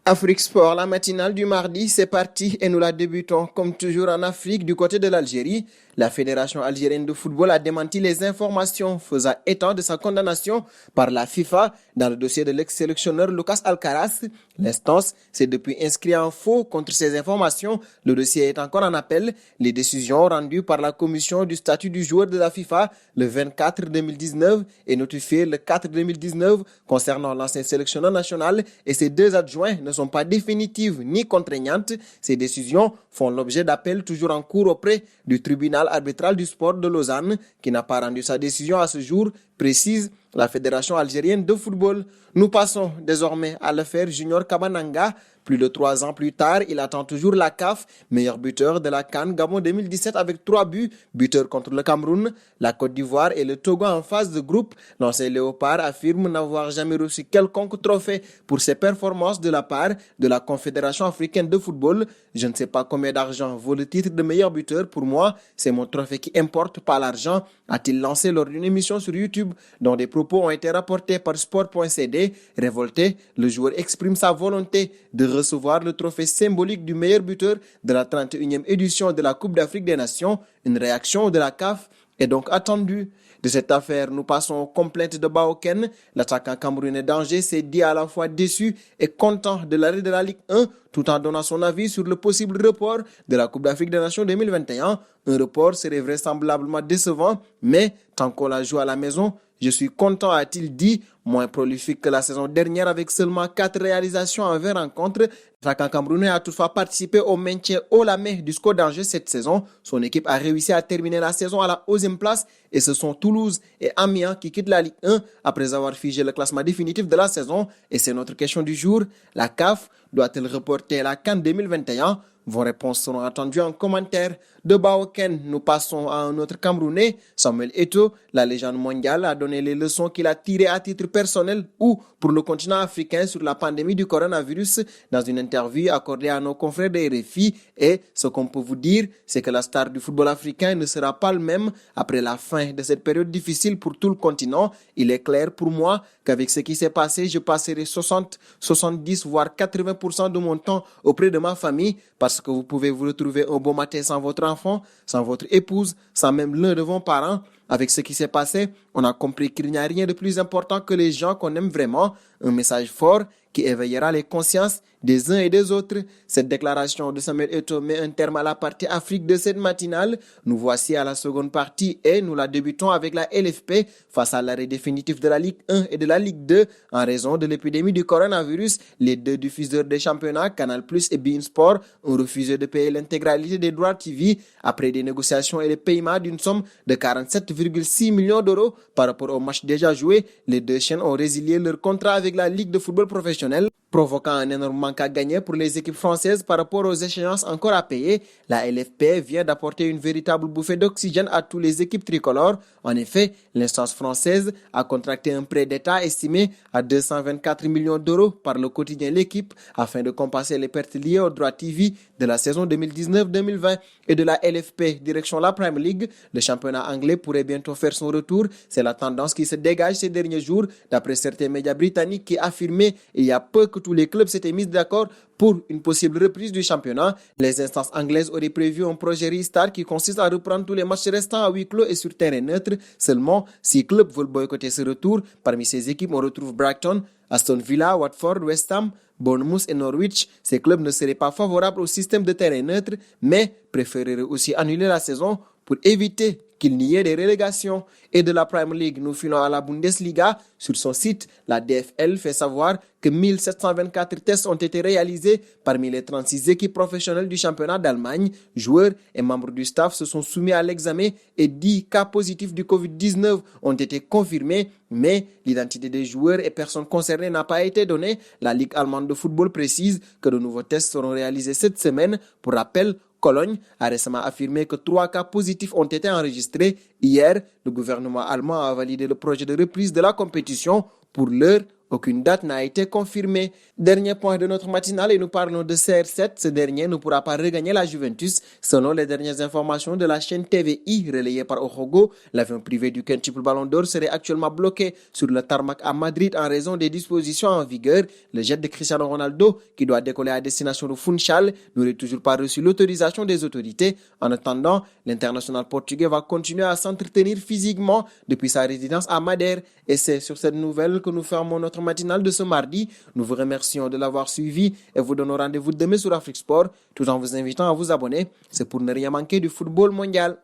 Afrique Sport, la matinale du mardi, c'est parti et nous la débutons comme toujours en Afrique du côté de l'Algérie. La Fédération algérienne de football a démenti les informations faisant état de sa condamnation par la FIFA dans le dossier de l'ex-sélectionneur Lucas Alcaraz. L'instance s'est depuis inscrit en faux contre ces informations. Le dossier est encore en appel. Les décisions rendues par la commission du statut du joueur de la FIFA le 24 2019 et notifiées le 4 2019 concernant l'ancien sélectionneur national et ses deux adjoints ne sont pas définitives ni contraignantes. Ces décisions font l'objet d'appels toujours en cours auprès du tribunal arbitral du sport de Lausanne qui n'a pas rendu sa décision à ce jour, précise la Fédération algérienne de football. Nous passons désormais à l'affaire Junior Kabananga. Plus de 3 ans plus tard, il attend toujours la CAF, meilleur buteur de la CAN Gabon 2017 avec 3 buts, buteur contre le Cameroun, la Côte d'Ivoire et le Togo en phase de groupe. L'ancien Léopard affirme n'avoir jamais reçu quelconque trophée pour ses performances de la part de la Confédération africaine de football. Je ne sais pas combien d'argent vaut le titre de meilleur buteur. Pour moi, c'est mon trophée qui importe, pas l'argent, a-t-il lancé lors d'une émission sur YouTube dont des propos ont été rapportés par Sport.cd. Révolté, le joueur exprime sa volonté de recevoir le trophée symbolique du meilleur buteur de la 31e édition de la Coupe d'Afrique des Nations. Une réaction de la CAF est donc attendue. De cette affaire, nous passons aux complaintes de Baoken. L'attaquant camerounais d'Angers s'est dit à la fois déçu et content de l'arrêt de la Ligue 1 tout en donnant son avis sur le possible report de la Coupe d'Afrique des Nations 2021. Un report serait vraisemblablement décevant, mais tant qu'on la joue à la maison, je suis content, a-t-il dit, moins prolifique que la saison dernière avec seulement 4 réalisations en 20 rencontres. L'attaquant camerounais a toutefois participé au maintien haut la main du SCO d'Angers cette saison. Son équipe a réussi à terminer la saison à la 11e place et ce sont Toulouse et Amiens qui quittent la Ligue 1 après avoir figé le classement définitif de la saison. Et c'est notre question du jour. La CAF doit-elle reporter la CAN 2021 ? Vos réponses seront attendues en commentaire. De Baoken, nous passons à un autre Camerounais, Samuel Eto'o. La légende mondiale a donné les leçons qu'il a tirées à titre personnel ou pour le continent africain sur la pandémie du coronavirus dans une interview accordée à nos confrères de RFI. Et ce qu'on peut vous dire, c'est que la star du football africain ne sera pas le même après la fin de cette période difficile pour tout le continent. Il est clair pour moi qu'avec ce qui s'est passé, je passerai 60, 70, voire 80% de mon temps auprès de ma famille parce que vous pouvez vous retrouver un beau matin sans votre enfant, sans votre épouse, sans même l'un de vos parents. Avec ce qui s'est passé, on a compris qu'il n'y a rien de plus important que les gens qu'on aime vraiment. Un message fort qui éveillera les consciences des uns et des autres. Cette déclaration de Samuel Eto'o met un terme à la partie Afrique de cette matinale. Nous voici à la seconde partie et nous la débutons avec la LFP face à l'arrêt définitif de la Ligue 1 et de la Ligue 2 en raison de l'épidémie du coronavirus. Les deux diffuseurs des championnats, Canal+ et beIN Sport, ont refusé de payer l'intégralité des droits TV après des négociations et le paiement d'une somme de 47,6 millions d'euros par rapport au match déjà joué. Les deux chaînes ont résilié leur contrat avec la Ligue de football professionnel, provoquant un énorme manque à gagner pour les équipes françaises par rapport aux échéances encore à payer. La LFP vient d'apporter une véritable bouffée d'oxygène à toutes les équipes tricolores. En effet, l'instance française a contracté un prêt d'État estimé à 224 millions d'euros par le quotidien L'Équipe afin de compenser les pertes liées aux droits TV de la saison 2019-2020 et de la LFP direction la Premier League. Le championnat anglais pourrait bientôt faire son retour. C'est la tendance qui se dégage ces derniers jours d'après certains médias britanniques qui affirmaient il y a peu que tous les clubs s'étaient mis d'accord pour une possible reprise du championnat. Les instances anglaises auraient prévu un projet restart qui consiste à reprendre tous les matchs restants à huis clos et sur terrain neutre. Seulement, 6 clubs veulent boycotter ce retour. Parmi ces équipes, on retrouve Brighton, Aston Villa, Watford, West Ham, Bournemouth et Norwich. Ces clubs ne seraient pas favorables au système de terrain neutre, mais préféreraient aussi annuler la saison pour éviter qu'il n'y ait des relégations. Et de la Premier League, nous filons à la Bundesliga. Sur son site, la DFL fait savoir que 1724 tests ont été réalisés parmi les 36 équipes professionnelles du championnat d'Allemagne. Joueurs et membres du staff se sont soumis à l'examen et 10 cas positifs du Covid-19 ont été confirmés, mais l'identité des joueurs et personnes concernées n'a pas été donnée. La Ligue allemande de football précise que de nouveaux tests seront réalisés cette semaine. Pour rappel, Cologne a récemment affirmé que 3 cas positifs ont été enregistrés. Hier, le gouvernement allemand a validé le projet de reprise de la compétition. Pour l'heure, Aucune date n'a été confirmée. Dernier point de notre matinale et nous parlons de CR7. Ce dernier ne pourra pas regagner la Juventus. Selon les dernières informations de la chaîne TVI relayée par Ojogo, l'avion privé du quintuple Ballon d'Or serait actuellement bloqué sur le tarmac à Madrid en raison des dispositions en vigueur. Le jet de Cristiano Ronaldo, qui doit décoller à destination de Funchal, n'aurait toujours pas reçu l'autorisation des autorités. En attendant, l'international portugais va continuer à s'entretenir physiquement depuis sa résidence à Madère. Et c'est sur cette nouvelle que nous fermons notre matinale de ce mardi. Nous vous remercions de l'avoir suivi et vous donnons rendez-vous demain sur Afrique Sport, tout en vous invitant à vous abonner. C'est pour ne rien manquer du football mondial.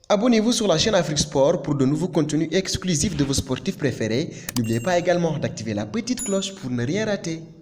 Abonnez-vous sur la chaîne Afrique Sport pour de nouveaux contenus exclusifs de vos sportifs préférés. N'oubliez pas également d'activer la petite cloche pour ne rien rater.